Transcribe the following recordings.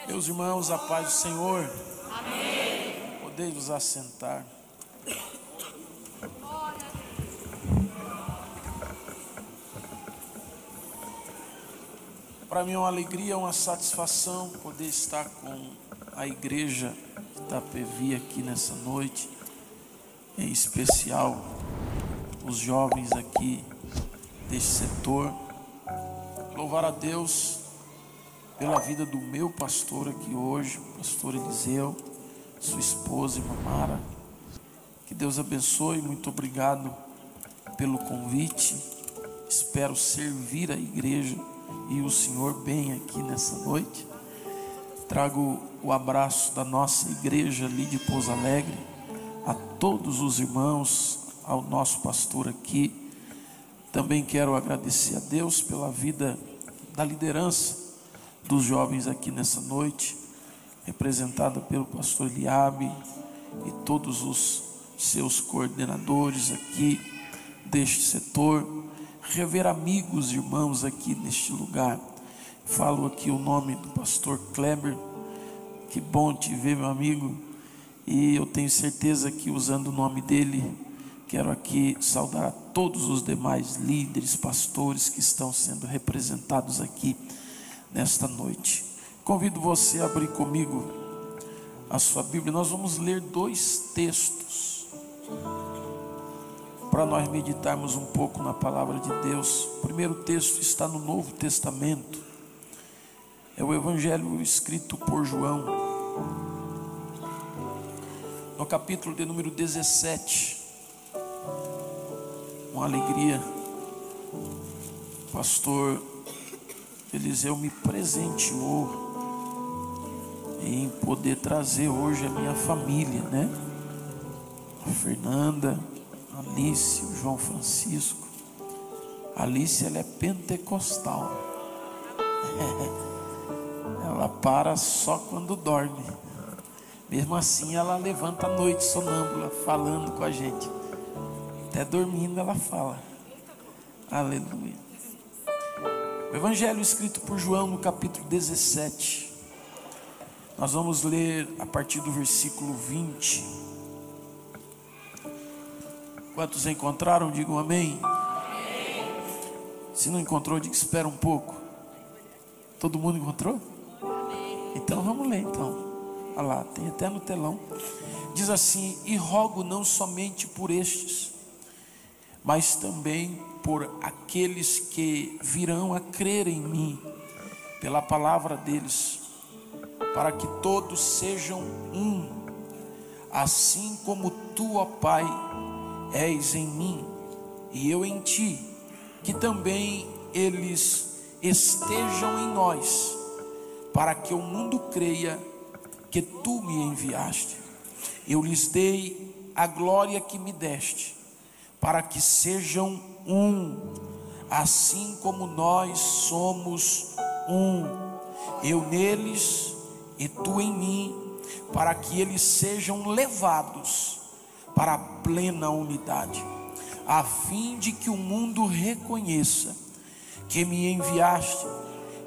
Meus irmãos, a paz do Senhor. Amém. Podeis vos assentar. Para mim é uma alegria, uma satisfação poder estar com a igreja de Itapevi aqui nessa noite, em especial os jovens aqui deste setor. Louvar a Deus pela vida do meu pastor aqui hoje, o pastor Eliseu, sua esposa, irmã Mara. Que Deus abençoe, muito obrigado pelo convite. Espero servir a igreja e o Senhor bem aqui nessa noite. Trago o abraço da nossa igreja ali de Pouso Alegre, a todos os irmãos, ao nosso pastor aqui. Também quero agradecer a Deus pela vida da liderança dos jovens aqui nessa noite, representada pelo pastor Eliabe e todos os seus coordenadores aqui deste setor. Rever amigos, irmãos aqui neste lugar. Falo aqui o nome do pastor Kleber. Que bom te ver, meu amigo. E eu tenho certeza que, usando o nome dele, quero aqui saudar a todos os demais líderes, pastores que estão sendo representados aqui nesta noite. Convido você a abrir comigo a sua Bíblia. Nós vamos ler dois textos para nós meditarmos um pouco na palavra de Deus. O primeiro texto está no Novo Testamento, é o Evangelho escrito por João, no capítulo de número 17. Uma alegria, o pastor Eliseu me presenteou em poder trazer hoje a minha família, né? A Fernanda, a Alice, o João Francisco. A Alice, ela é pentecostal. Ela para só quando dorme. Mesmo assim ela levanta à noite sonâmbula, falando com a gente. Até dormindo ela fala. Aleluia. O Evangelho escrito por João no capítulo 17. Nós vamos ler a partir do versículo 20. Quantos encontraram? Digam amém. Amém. Se não encontrou, diga espera um pouco. Todo mundo encontrou? Amém. Então vamos ler então. Olha lá, tem até no telão. Diz assim: e rogo não somente por estes, mas também por aqueles que virão a crer em mim, pela palavra deles, para que todos sejam um, assim como tu, ó Pai, és em mim e eu em ti, que também eles estejam em nós, para que o mundo creia que tu me enviaste. Eu lhes dei a glória que me deste, para que sejam um, assim como nós somos um, eu neles e tu em mim, para que eles sejam levados para a plena unidade, a fim de que o mundo reconheça que me enviaste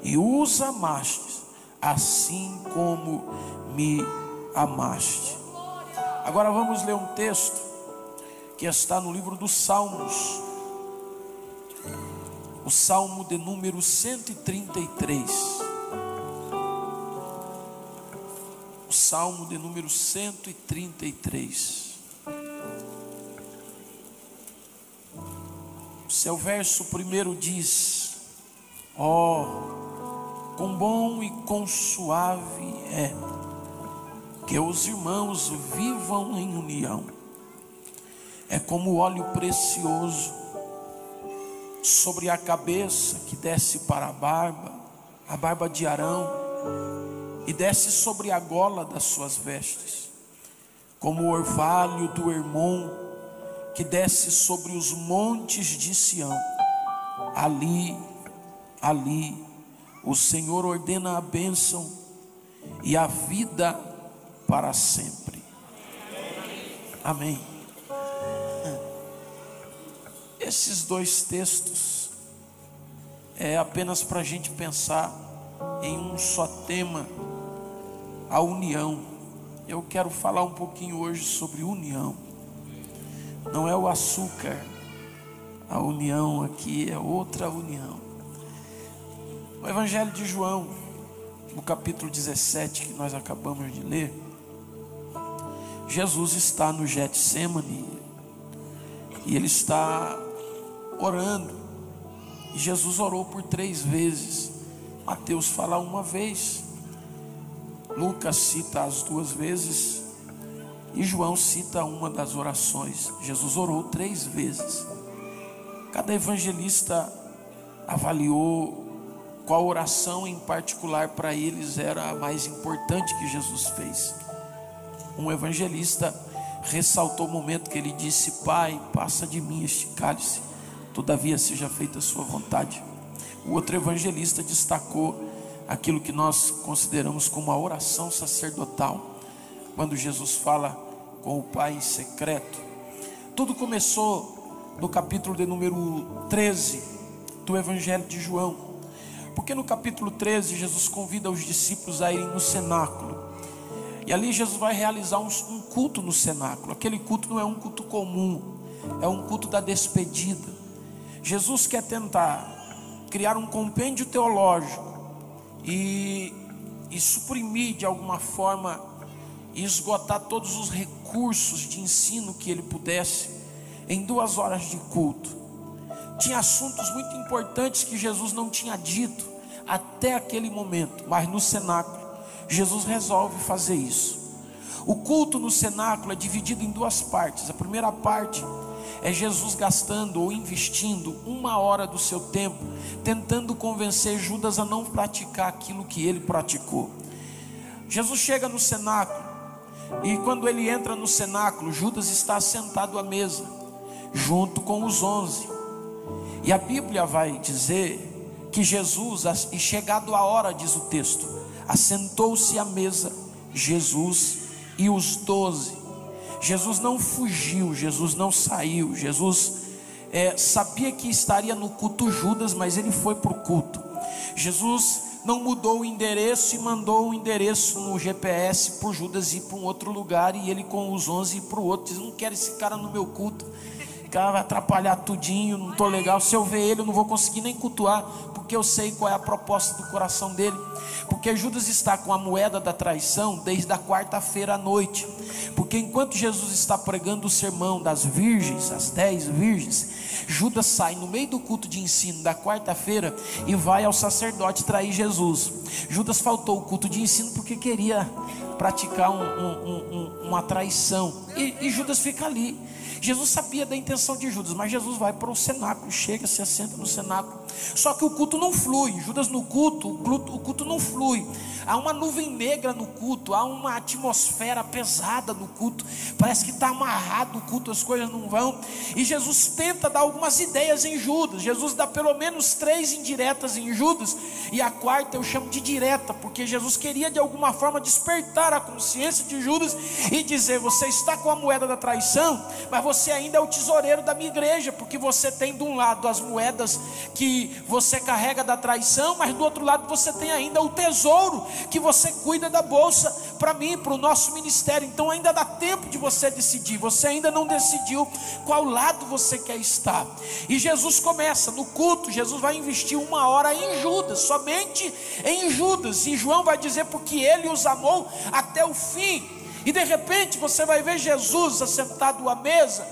e os amaste, assim como me amaste. Agora vamos ler um texto que está no livro dos Salmos, o Salmo de número 133. O Salmo de número 133. O seu verso primeiro diz: ó, quão bom e quão suave é que os irmãos vivam em união. É como óleo precioso sobre a cabeça, que desce para a barba de Arão, e desce sobre a gola das suas vestes, como o orvalho do Hermon, que desce sobre os montes de Sião. Ali o Senhor ordena a bênção e a vida para sempre. Amém. Esses dois textos é apenas para a gente pensar em um só tema a união. Eu quero falar um pouquinho hoje sobre união. Não é o açúcar, a união aqui é outra união. O Evangelho de João, no capítulo 17 que nós acabamos de ler, Jesus está no Getsêmani e ele está orando. E Jesus orou por 3 vezes. Mateus fala uma vez, Lucas cita as 2 vezes e João cita uma das orações. Jesus orou 3 vezes. Cada evangelista avaliou qual oração em particular para eles era a mais importante que Jesus fez. Um evangelista ressaltou o momento que ele disse: Pai, passa de mim este cálice, todavia seja feita a sua vontade. O outro evangelista destacou aquilo que nós consideramos como a oração sacerdotal, quando Jesus fala com o Pai em secreto. Tudo começou no capítulo de número 13 do Evangelho de João, porque no capítulo 13 Jesus convida os discípulos a irem no cenáculo, e ali Jesus vai realizar um culto no cenáculo. Aquele culto não é um culto comum, é um culto da despedida. Jesus quer tentar criar um compêndio teológico e suprimir de alguma forma e esgotar todos os recursos de ensino que ele pudesse em 2 horas de culto. Tinha assuntos muito importantes que Jesus não tinha dito até aquele momento, mas no cenáculo Jesus resolve fazer isso. O culto no cenáculo é dividido em 2 partes. A primeira parte é Jesus gastando ou investindo 1 hora do seu tempo tentando convencer Judas a não praticar aquilo que ele praticou. Jesus chega no cenáculo e quando ele entra no cenáculo, Judas está sentado à mesa junto com os 11. E a Bíblia vai dizer que Jesus, e chegado a hora, diz o texto, assentou-se à mesa Jesus e os 12. Jesus não fugiu, Jesus não saiu. Jesus sabia que estaria no culto Judas, mas ele foi para o culto. Jesus não mudou o endereço e mandou o endereço no GPS para o Judas ir para um outro lugar, e ele com os 11 ir para o outro. Diz: não quero esse cara no meu culto, o cara vai atrapalhar tudinho, não estou legal. Se eu ver ele eu não vou conseguir nem cultuar, porque eu sei qual é a proposta do coração dele. Porque Judas está com a moeda da traição desde a 4ª-feira à noite. Porque enquanto Jesus está pregando o sermão das virgens, as 10 virgens, Judas sai no meio do culto de ensino da 4ª-feira e vai ao sacerdote trair Jesus. Judas faltou o culto de ensino porque queria praticar uma traição, e Judas fica ali. Jesus sabia da intenção de Judas, mas Jesus vai para o cenáculo, chega, se assenta no cenáculo. Só que o culto não flui. Judas no culto, o culto não flui. Há uma nuvem negra no culto, há uma atmosfera pesada no culto. Parece que está amarrado o culto, as coisas não vão. E Jesus tenta dar algumas ideias em Judas. Jesus dá pelo menos 3 indiretas em Judas, e a 4ª eu chamo de direta, porque Jesus queria de alguma forma despertar a consciência de Judas e dizer: você está com a moeda da traição, mas você ainda é o tesoureiro da minha igreja, porque você tem de um lado as moedas que você carrega da traição, mas do outro lado você tem ainda o tesouro que você cuida da bolsa para mim, para o nosso ministério. Então ainda dá tempo de você decidir. Você ainda não decidiu qual lado você quer estar. E Jesus começa no culto. Jesus vai investir 1 hora em Judas, somente em Judas, e João vai dizer porque ele os amou até o fim. E de repente você vai ver Jesus assentado à mesa,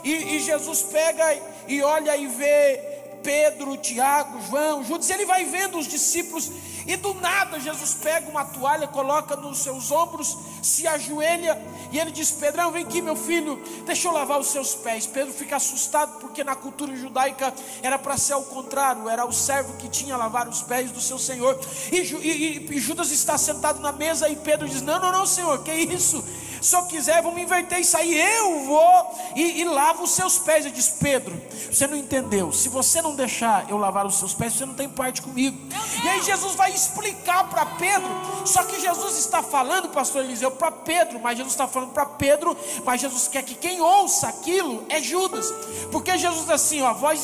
e Jesus pega e olha e vê Pedro, Tiago, João, Judas. Ele vai vendo os discípulos, e do nada Jesus pega uma toalha, coloca nos seus ombros, se ajoelha, e ele diz: Pedrão, vem aqui meu filho, deixa eu lavar os seus pés. Pedro fica assustado, porque na cultura judaica era para ser ao contrário, era o servo que tinha a lavar os pés do seu senhor. E Judas está sentado na mesa, e Pedro diz: não senhor, que isso? Se eu quiser, vamos inverter isso aí, eu vou e lavo os seus pés. Ele diz: Pedro, você não entendeu, se você não deixar eu lavar os seus pés, você não tem parte comigo. E aí Jesus vai explicar para Pedro, só que Jesus está falando, pastor Eliseu, para Pedro, mas Jesus está falando para Pedro, mas Jesus quer que quem ouça aquilo é Judas, porque Jesus diz assim: ó, vós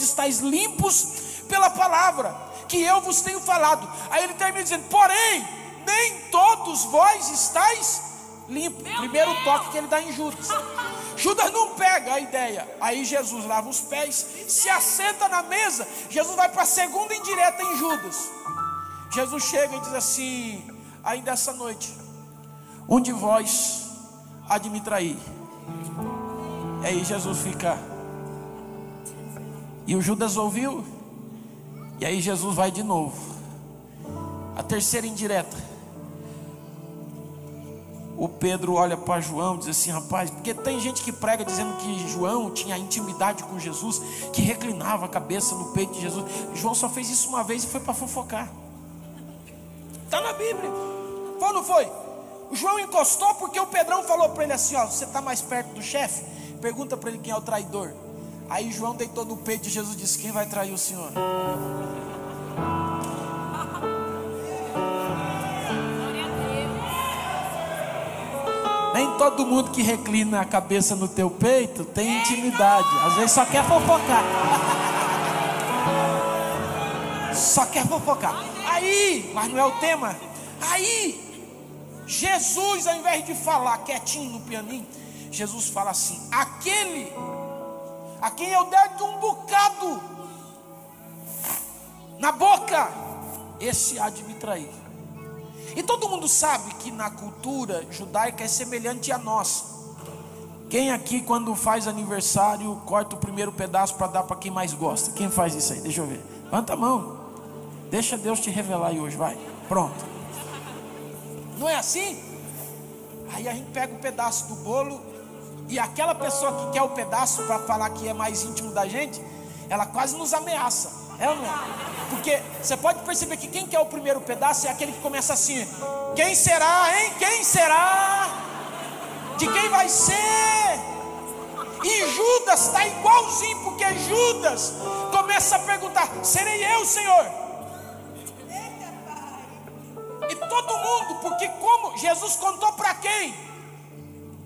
estáis limpos pela palavra que eu vos tenho falado. Aí ele termina dizendo: porém, nem todos todos vós estáis limpos. Primeiro toque que ele dá em Judas. Judas não pega a ideia. Aí Jesus lava os pés, se assenta na mesa. Jesus vai para a segunda indireta em Judas. Jesus chega e diz assim: ainda essa noite, um de vós há de me trair. Aí Jesus fica. E o Judas ouviu. E aí Jesus vai de novo. A terceira indireta. O Pedro olha para João e diz assim: rapaz, porque tem gente que prega dizendo que João tinha intimidade com Jesus, que reclinava a cabeça no peito de Jesus. João só fez isso uma vez e foi para fofocar. Está na Bíblia. Foi ou não foi? O João encostou porque o Pedrão falou para ele assim: ó, você está mais perto do chefe? Pergunta para ele quem é o traidor. Aí João deitou no peito de Jesus e disse: quem vai trair o Senhor? Nem todo mundo que reclina a cabeça no teu peito tem intimidade. Às vezes só quer fofocar. Só quer fofocar. Aí, mas não é o tema. Aí, Jesus, ao invés de falar quietinho no pianinho, Jesus fala assim: aquele a quem eu der de um bocado na boca, esse há de me trair. E todo mundo sabe que na cultura judaica é semelhante a nossa. Quem aqui, quando faz aniversário, corta o primeiro pedaço para dar para quem mais gosta? Quem faz isso aí? Deixa eu ver. Levanta a mão. Deixa Deus te revelar aí hoje, vai. Pronto. Não é assim? Aí a gente pega um pedaço do bolo, e aquela pessoa que quer o pedaço para falar que é mais íntimo da gente, ela quase nos ameaça. É ou não é? Porque você pode perceber que quem quer o primeiro pedaço é aquele que começa assim: quem será, hein? Quem será? De quem vai ser? E Judas está igualzinho, porque Judas começa a perguntar: serei eu, Senhor? E todo mundo, porque como Jesus contou para quem?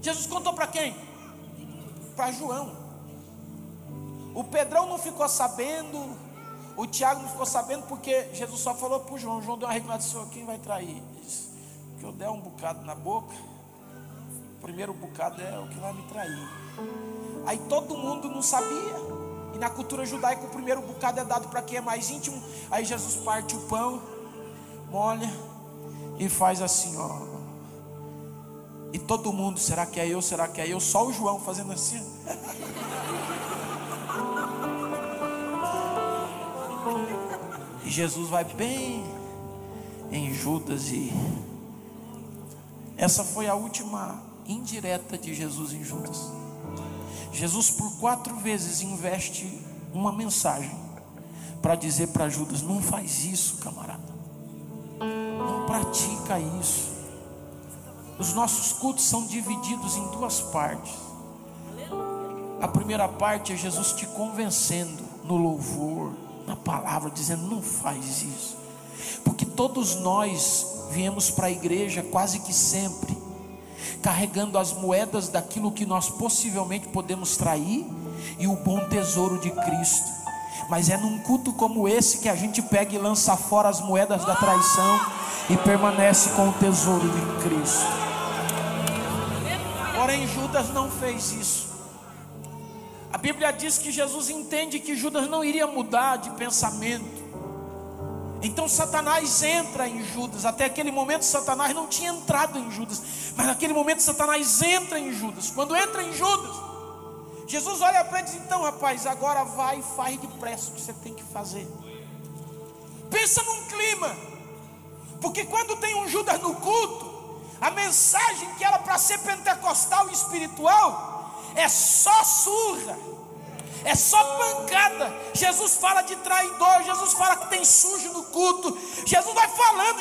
Jesus contou para quem? Para João. O Pedrão não ficou sabendo, o Tiago não ficou sabendo, porque Jesus só falou para o João. João deu uma reclamada: Senhor, quem vai trair? Ele disse: que eu der um bocado na boca, o primeiro bocado é o que vai me trair. Aí todo mundo não sabia. E na cultura judaica o primeiro bocado é dado para quem é mais íntimo. Aí Jesus parte o pão, molha e faz assim, ó. E todo mundo: será que é eu? Será que é eu? Só o João fazendo assim. E Jesus vai bem em Judas. E essa foi a última indireta de Jesus em Judas. Jesus por 4 vezes investe uma mensagem para dizer para Judas: não faz isso, camarada. Não pratica isso. Os nossos cultos são divididos em 2 partes. A primeira parte é Jesus te convencendo no louvor, na palavra, dizendo: não faz isso. Porque todos nós viemos para a igreja quase que sempre carregando as moedas daquilo que nós possivelmente podemos trair e o bom tesouro de Cristo. Mas é num culto como esse que a gente pega e lança fora as moedas da traição e permanece com o tesouro de Cristo. Porém Judas não fez isso. A Bíblia diz que Jesus entende que Judas não iria mudar de pensamento. Então Satanás entra em Judas. Até aquele momento Satanás não tinha entrado em Judas, mas naquele momento Satanás entra em Judas. Quando entra em Judas, Jesus olha para ele e diz: então rapaz, agora vai e faz depressa o que você tem que fazer. Pensa num clima. Porque quando tem um Judas no culto, a mensagem que era para ser pentecostal e espiritual é só surra, é só pancada. Jesus fala de traidor, Jesus fala que tem sujo no culto. Jesus vai falando,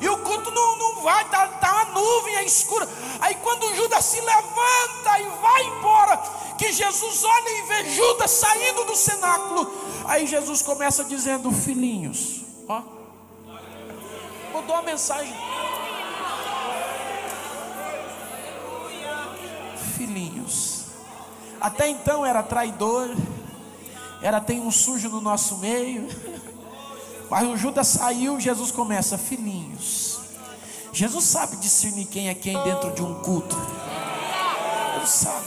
e o culto não vai, tá uma nuvem, é escura. Aí quando Judas se levanta e vai embora, que Jesus olha e vê Judas saindo do cenáculo, aí Jesus começa dizendo: filhinhos, ó, mudou a mensagem. Filhinhos. Até então era traidor, tem um sujo no nosso meio. Mas o Judas saiu, Jesus começa: filhinhos, Jesus sabe discernir quem é quem dentro de um culto. Ele sabe.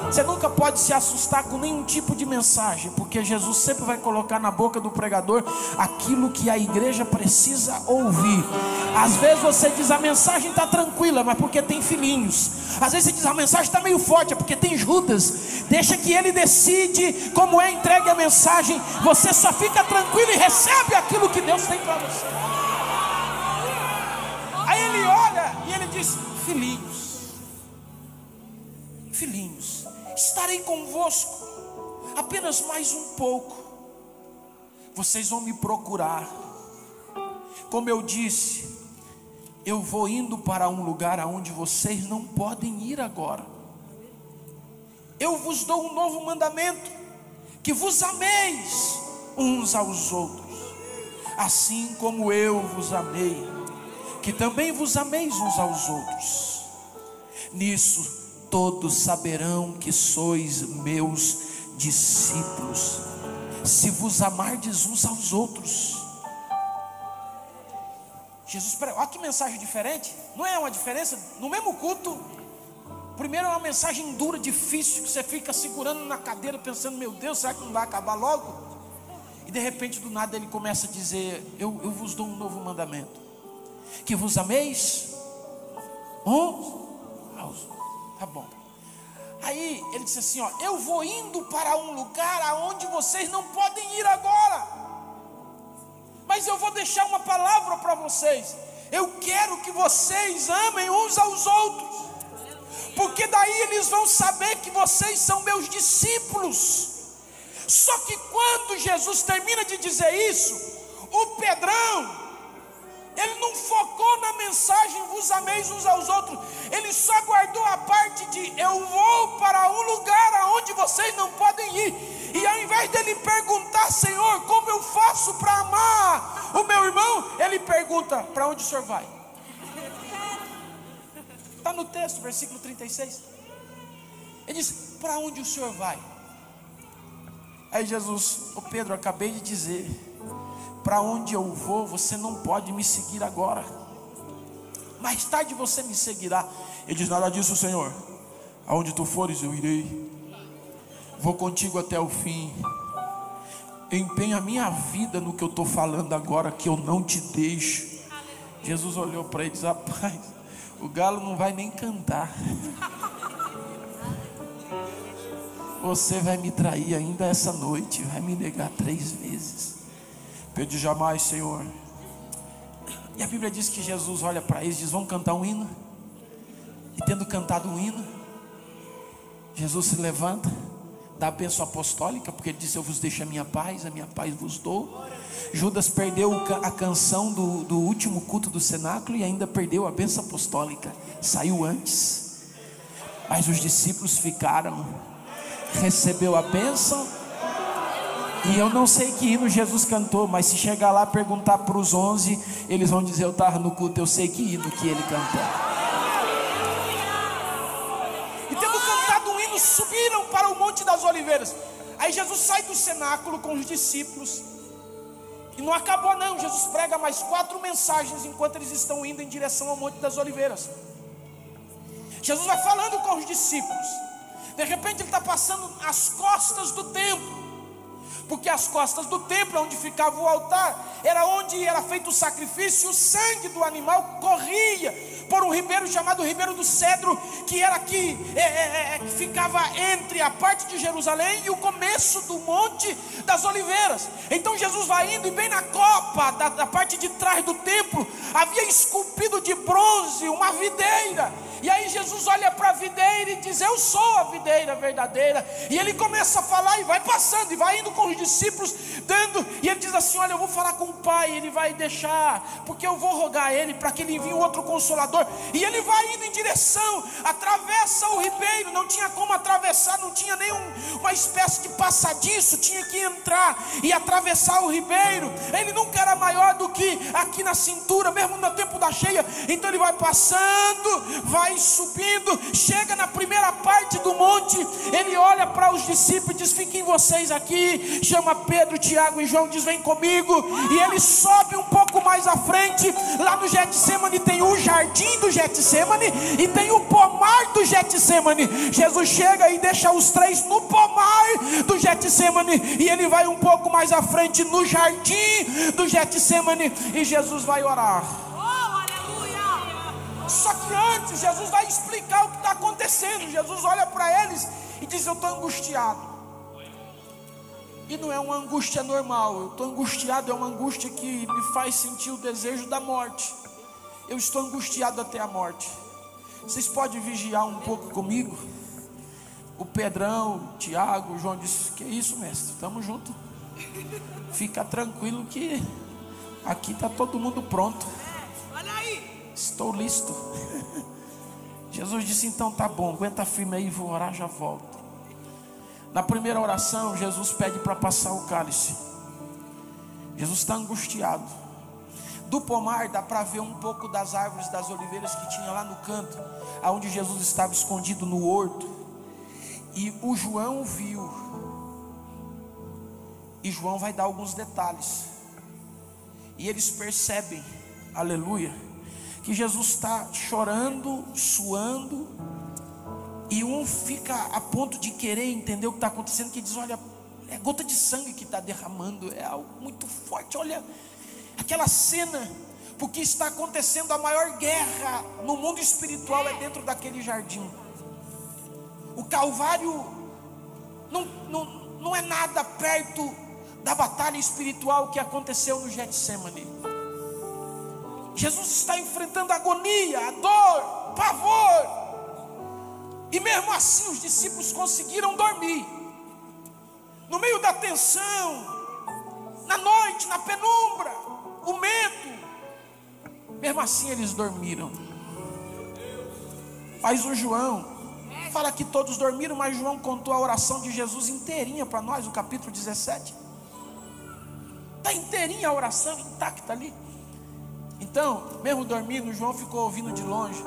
Você nunca pode se assustar com nenhum tipo de mensagem, porque Jesus sempre vai colocar na boca do pregador aquilo que a igreja precisa ouvir. Às vezes você diz a mensagem está tranquila, mas porque tem filhinhos. Às vezes você diz a mensagem está meio forte, é porque tem Judas. Deixa que ele decide como é entregue a mensagem. Você só fica tranquilo e recebe aquilo que Deus tem para você. Aí ele olha e ele diz: filhinhos, estarei convosco apenas mais um pouco. Vocês vão me procurar. Como eu disse, eu vou indo para um lugar aonde vocês não podem ir agora. Eu vos dou um novo mandamento: que vos ameis uns aos outros, assim como eu vos amei, que também vos ameis uns aos outros. Nisso todos saberão que sois meus discípulos, se vos amardes uns aos outros. Jesus, olha que mensagem diferente. Não é uma diferença? No mesmo culto, primeiro é uma mensagem dura, difícil, que você fica segurando na cadeira pensando: meu Deus, será que não vai acabar logo? E de repente do nada ele começa a dizer: eu vos dou um novo mandamento, que vos ameis uns aos outros. Tá bom. Aí ele disse assim: ó, eu vou indo para um lugar aonde vocês não podem ir agora, mas eu vou deixar uma palavra para vocês. Eu quero que vocês amem uns aos outros, porque daí eles vão saber que vocês são meus discípulos. Só que quando Jesus termina de dizer isso, o Pedrão, ele não focou na mensagem vos ameis uns aos outros. Ele só guardou a parte de eu vou para um lugar aonde vocês não podem ir. E ao invés dele perguntar: Senhor, como eu faço para amar o meu irmão? Ele pergunta: para onde o Senhor vai? Está no texto, versículo 36. Ele diz: para onde o Senhor vai? Aí Jesus: ô Pedro, acabei de dizer, para onde eu vou, você não pode me seguir agora, mais tarde você me seguirá. Ele diz: nada disso, Senhor, aonde tu fores eu irei, vou contigo até o fim. Empenha a minha vida no que eu estou falando agora, que eu não te deixo. Jesus olhou para ele e disse: rapaz, o galo não vai nem cantar, você vai me trair ainda essa noite, vai me negar 3 vezes. Pedro diz: jamais, Senhor. E a Bíblia diz que Jesus olha para eles e diz: vamos cantar um hino. E tendo cantado um hino, Jesus se levanta, dá a bênção apostólica, porque ele disse: eu vos deixo a minha paz vos dou. Judas perdeu a canção do último culto do cenáculo e ainda perdeu a bênção apostólica, saiu antes. Mas os discípulos ficaram, recebeu a bênção. E eu não sei que hino Jesus cantou, mas se chegar lá perguntar para os 11, eles vão dizer: eu estava no culto, eu sei que hino que ele cantou. E tendo cantado um hino, subiram para o Monte das Oliveiras. Aí Jesus sai do cenáculo com os discípulos. E não acabou não, Jesus prega mais 4 mensagens enquanto eles estão indo em direção ao Monte das Oliveiras. Jesus vai falando com os discípulos. De repente ele está passando as costas do templo, porque as costas do templo, onde ficava o altar, era onde era feito o sacrifício. O sangue do animal corria por um ribeiro chamado Ribeiro do Cedro, que era que ficava entre a parte de Jerusalém e o começo do Monte das Oliveiras. Então Jesus vai indo, e bem na copa da parte de trás do templo havia esculpido de bronze uma videira. E aí Jesus olha para a videira e diz: eu sou a videira verdadeira. E ele começa a falar e vai passando e vai indo com os discípulos, dando. E ele diz assim: olha, eu vou falar com o Pai, ele vai deixar, porque eu vou rogar a ele para que ele envie um outro consolador. E ele vai indo em direção, atravessa o ribeiro. Não tinha como atravessar, não tinha uma espécie de passadiço, tinha que entrar e atravessar o ribeiro. Ele nunca era maior do que aqui na cintura, mesmo no tempo da cheia. Então ele vai passando, vai subindo, chega na primeira parte do monte. Ele olha para os discípulos e diz: fiquem vocês aqui. Chama Pedro, Tiago e João, diz: vem comigo. E ele sobe um pouco mais à frente, lá no Getsemane tem o jardim do Getsemane e tem o pomar do Getsemane. Jesus chega e deixa os três no pomar do Getsemane, e ele vai um pouco mais à frente no jardim do Getsemane, e Jesus vai orar. Só que antes Jesus vai explicar o que está acontecendo. Jesus olha para eles e diz: eu estou angustiado. E não é uma angústia normal. Eu estou angustiado, é uma angústia que me faz sentir o desejo da morte. Eu estou angustiado até a morte. Vocês podem vigiar um pouco comigo? O Pedrão, o Tiago, o João disse: que isso, mestre, estamos juntos. Fica tranquilo que aqui está todo mundo pronto. Olha aí. Estou listo. Jesus disse: então tá bom, aguenta firme aí, vou orar, já volto. Na primeira oração, Jesus pede para passar o cálice. Jesus está angustiado. Do pomar dá para ver um pouco das árvores das oliveiras que tinha lá no canto, aonde Jesus estava escondido no horto. E o João viu. E João vai dar alguns detalhes. E eles percebem, aleluia, que Jesus está chorando, suando. E um fica a ponto de querer entender o que está acontecendo, que diz: olha, é gota de sangue que está derramando, é algo muito forte. Olha aquela cena, porque está acontecendo a maior guerra no mundo espiritual, é dentro daquele jardim. O Calvário não é nada perto da batalha espiritual que aconteceu no Getsemane. Jesus está enfrentando a agonia, a dor, pavor. E mesmo assim os discípulos conseguiram dormir. No meio da tensão, na noite, na penumbra, o medo, mesmo assim eles dormiram. Mas o João fala que todos dormiram, mas João contou a oração de Jesus inteirinha para nós, o capítulo 17. Está inteirinha a oração, intacta ali. Então, mesmo dormindo, João ficou ouvindo de longe.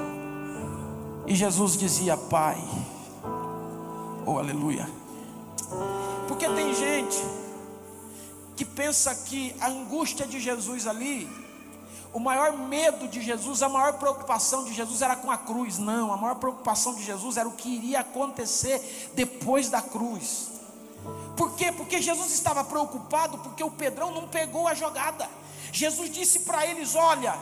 E Jesus dizia: Pai, oh aleluia. Porque tem gente que pensa que a angústia de Jesus ali, o maior medo de Jesus, a maior preocupação de Jesus era com a cruz. Não, a maior preocupação de Jesus era o que iria acontecer depois da cruz. Por quê? Porque Jesus estava preocupado porque o Pedrão não pegou a jogada. Jesus disse para eles: olha,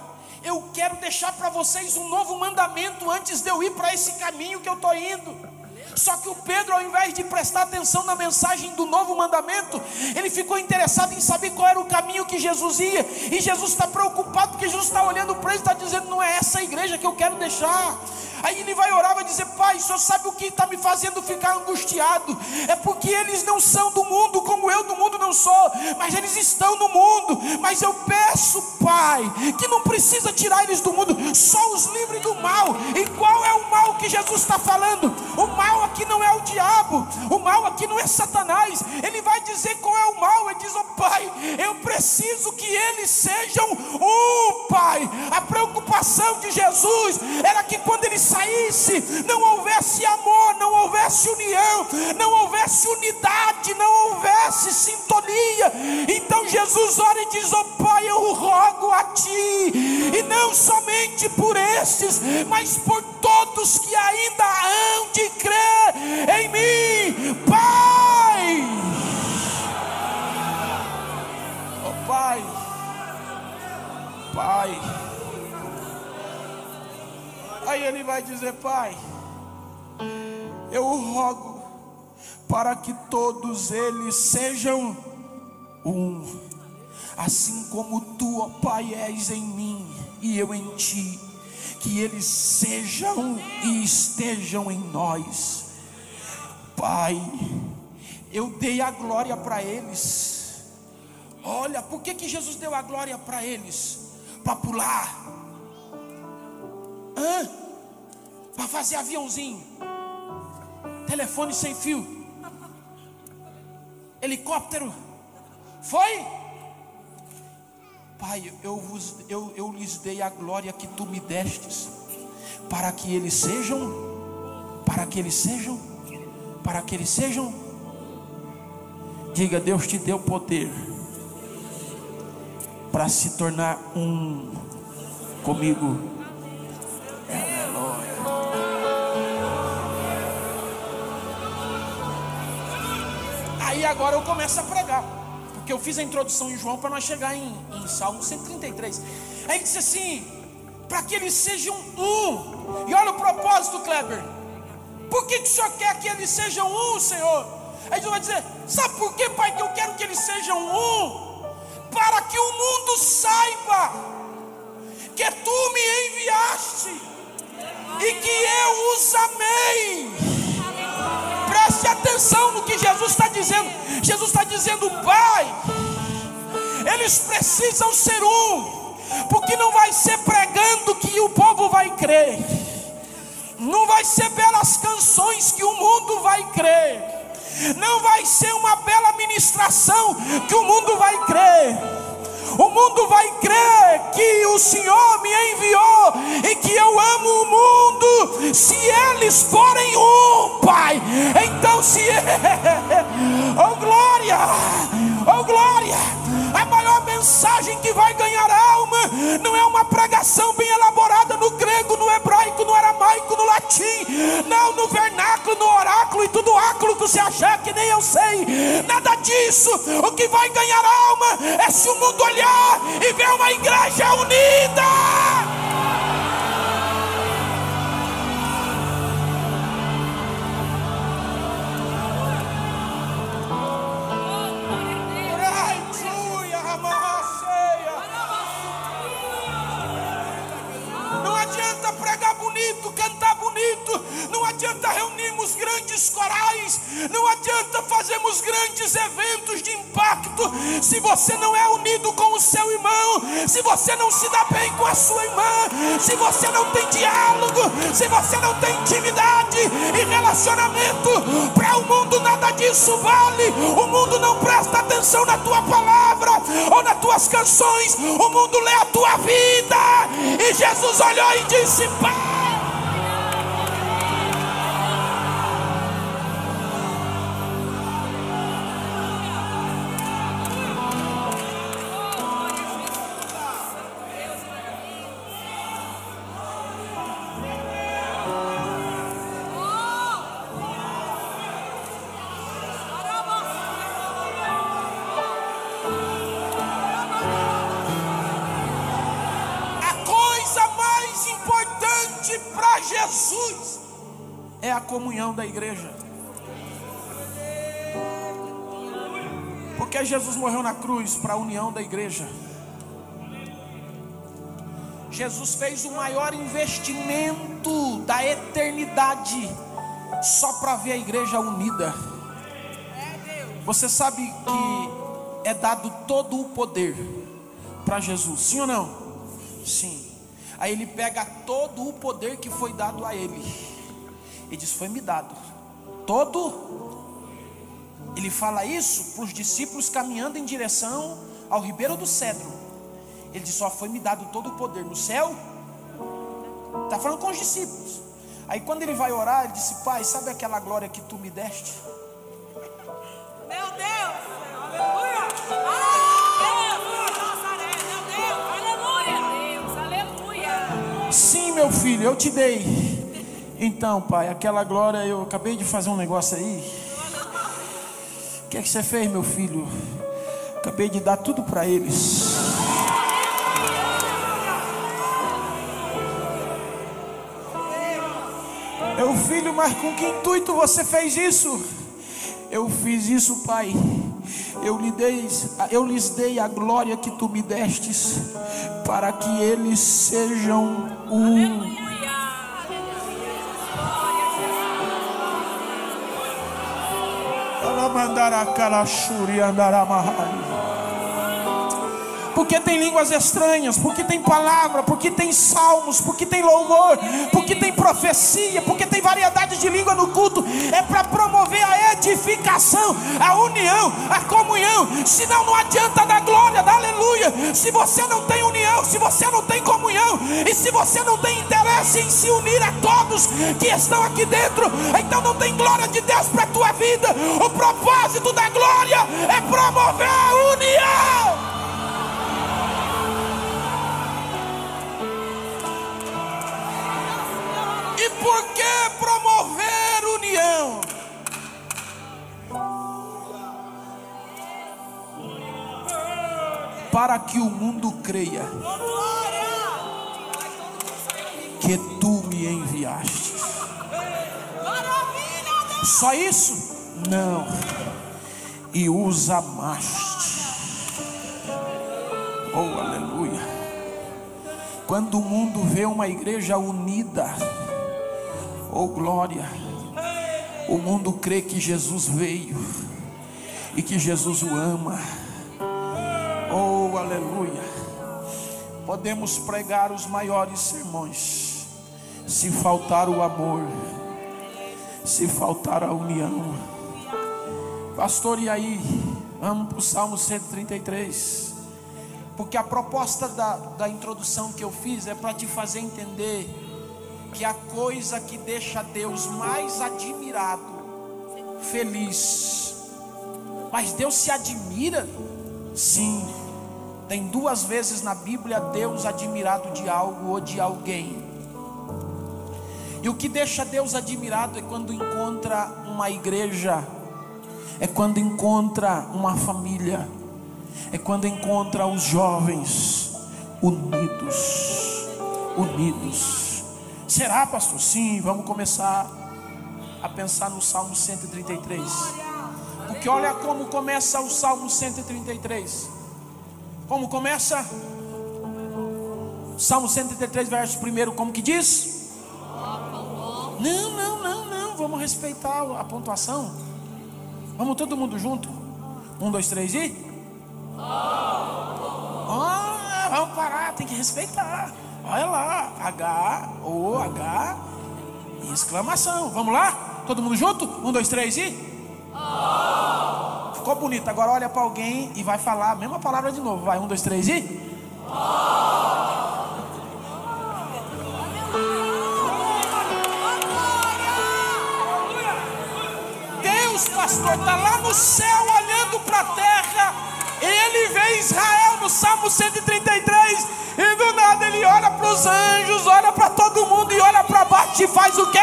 eu quero deixar para vocês um novo mandamento antes de eu ir para esse caminho que eu estou indo. Só que o Pedro, ao invés de prestar atenção na mensagem do novo mandamento, ele ficou interessado em saber qual era o caminho que Jesus ia. E Jesus está preocupado porque Jesus está olhando para ele e está dizendo: não é essa igreja que eu quero deixar. Aí ele vai orar, vai dizer: Pai, o Senhor sabe o que está me fazendo ficar angustiado? É porque eles não são do mundo, como eu do mundo não sou, mas eles estão no mundo. Mas eu peço, Pai, que não precisa tirar eles do mundo, só os livre do mal. E qual é o mal que Jesus está falando? O mal aqui não é o diabo, o mal aqui não é Satanás. Ele vai dizer qual é o mal. Ele diz: oh Pai, eu preciso que eles sejam um, Pai. A preocupação de Jesus era que quando ele saísse, não houvesse amor, não houvesse união, não houvesse unidade, não houvesse sintonia. Então Jesus ora e diz: oh Pai, eu rogo a Ti, e não somente por estes, mas por todos que ainda hão de crer em mim, Pai. Oh Pai, Pai. Aí ele vai dizer: Pai, eu rogo para que todos eles sejam um, assim como Tu, ó Pai, és em mim e eu em Ti, que eles sejam e estejam em nós. Pai, eu dei a glória para eles. Olha, por que Jesus deu a glória para eles? Para pular? Para fazer aviãozinho, telefone sem fio, helicóptero? Foi? Pai, eu lhes dei a glória que Tu me destes, para que eles sejam, diga: Deus te deu poder para se tornar um comigo. Aleluia. Aí agora eu começo a pregar, porque eu fiz a introdução em João para nós chegar em Salmo 133. Aí disse assim: para que eles sejam um. E olha o propósito, Kleber. Por que o Senhor quer que eles sejam um, Senhor? Aí Deus vai dizer: sabe por que, Pai, que eu quero que eles sejam um? Para que o mundo saiba que tu me enviaste e que eu os amei. Preste atenção no que Jesus está dizendo. Jesus está dizendo: Pai, eles precisam ser um, porque não vai ser pregando que o povo vai crer, não vai ser belas canções que o mundo vai crer, não vai ser uma bela ministração que o mundo vai crer. O mundo vai crer que o Senhor me enviou e que eu amo o mundo se eles forem um, Pai. Então oh glória, oh glória. A maior mensagem que vai ganhar alma não é uma pregação bem elaborada no grego, no hebraico, no aramaico, no latim, não no vernáculo, no oráculo e tudo áculo que você achar que nem eu sei. Nada disso. O que vai ganhar alma é se o mundo olhar e ver uma igreja unida. Não adianta pregar bonito, cantar bonito, não adianta reunirmos grandes corais, não adianta fazermos grandes eventos de impacto se você não é unido com o seu irmão, se você não se dá bem com a sua irmã, se você não tem diálogo, se você não tem intimidade e relacionamento. Para o mundo nada disso vale. O mundo não presta atenção na tua palavra ou nas tuas canções, o mundo lê a tua vida. E Jesus olhou e disse: Pai, para Jesus é a comunhão da igreja. Porque Jesus morreu na cruz para a união da igreja. Jesus fez o maior investimento da eternidade só para ver a igreja unida. Você sabe que é dado todo o poder para Jesus, sim ou não? Sim. Aí ele pega todo o poder que foi dado a ele e diz: foi me dado todo. Ele fala isso para os discípulos caminhando em direção ao Ribeiro do Cedro. Ele diz: só foi me dado todo o poder no céu. Está falando com os discípulos. Aí quando ele vai orar, ele disse: Pai, sabe aquela glória que tu me deste? Meu Deus, aleluia. Sim, meu filho, eu te dei. Então, Pai, aquela glória, eu acabei de fazer um negócio aí. O que é que você fez, meu filho? Acabei de dar tudo para eles. Meu filho, mas com que intuito você fez isso? Eu fiz isso, Pai. Eu lhes dei a glória que tu me destes, para que eles sejam um. Porque tem línguas estranhas, porque tem palavra, porque tem salmos, porque tem louvor, porque tem profecia, porque tem variedade de língua no culto. É para promover a edificação, a união, a comunhão. Senão não adianta dar glória, dar aleluia, se você não tem união, se você não tem comunhão, e se você não tem interesse em se unir a todos que estão aqui dentro, então não tem glória de Deus para a tua vida. O propósito da glória é promover a união. por que promover união? Para que o mundo creia que tu me enviaste. Só isso? Não. E os amaste. Oh, aleluia. Quando o mundo vê uma igreja unida, oh glória, o mundo crê que Jesus veio e que Jesus o ama. Oh, aleluia. Podemos pregar os maiores sermões, se faltar o amor, se faltar a união. Pastor, e aí? Vamos para o Salmo 133. Porque a proposta da introdução que eu fiz é para te fazer entender que a coisa que deixa Deus mais admirado, feliz. Mas Deus se admira? Sim. Tem 2 vezes na Bíblia Deus admirado de algo ou de alguém. E o que deixa Deus admirado é quando encontra uma igreja, é quando encontra uma família, é quando encontra os jovens unidos. Será, pastor? Sim, vamos começar a pensar no Salmo 133. Porque olha como começa o Salmo 133. Como começa? Salmo 133, verso 1, como que diz? Não, vamos respeitar a pontuação. Vamos todo mundo junto? 1, 2, 3 e? Vamos parar, tem que respeitar. Olha lá, H, exclamação. Vamos lá? Todo mundo junto? 1, 2, 3 e? Ficou bonito. Agora olha para alguém e vai falar a mesma palavra de novo. Vai, 1, 2, 3 e? Deus, pastor, está lá no céu olhando para a terra. Ele vê Israel no Salmo 133. E do nada ele olha para os anjos, olha para todo mundo e olha para baixo e faz o quê?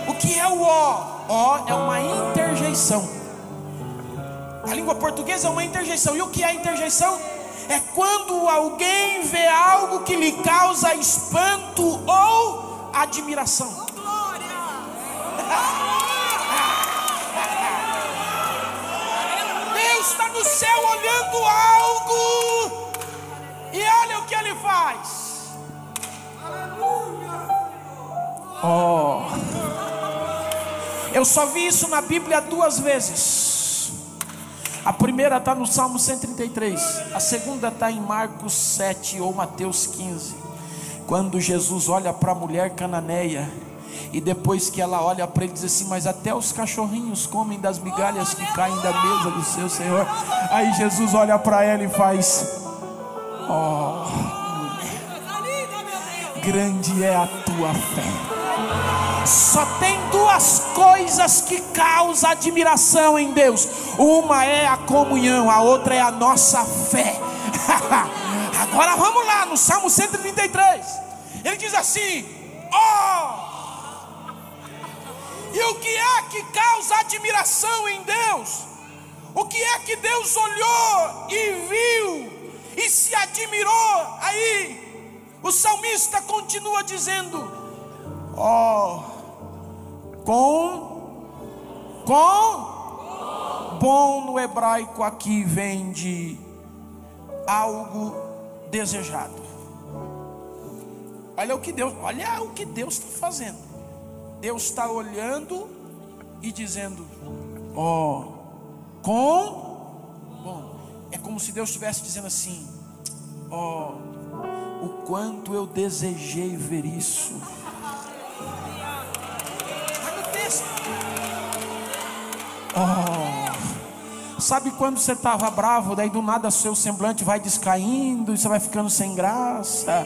O que é o ó? Ó é uma interjeição. A língua portuguesa é uma interjeição. E o que é interjeição? É quando alguém vê algo que lhe causa espanto ou admiração. Deus está no céu olhando algo e olha o que ele faz. Eu só vi isso na Bíblia 2 vezes. A primeira está no Salmo 133. A segunda está em Marcos 7 ou Mateus 15. Quando Jesus olha para a mulher cananeia, e depois que ela olha para ele, diz assim: mas até os cachorrinhos comem das migalhas que caem da mesa do seu Senhor. Aí Jesus olha para ela e faz: grande é a tua fé. Só tem 2 coisas que causam admiração em Deus. Uma é a comunhão, a outra é a nossa fé. Agora vamos lá no Salmo 133. Ele diz assim: e o que é que causa admiração em Deus? O que é que Deus olhou e viu e se admirou? Aí o salmista continua dizendo: bom no hebraico aqui vem de algo desejado. Olha o que Deus está fazendo. Deus está olhando e dizendo: bom. É como se Deus estivesse dizendo assim: o quanto eu desejei ver isso. Sabe quando você estava bravo, daí do nada seu semblante vai descaindo e você vai ficando sem graça,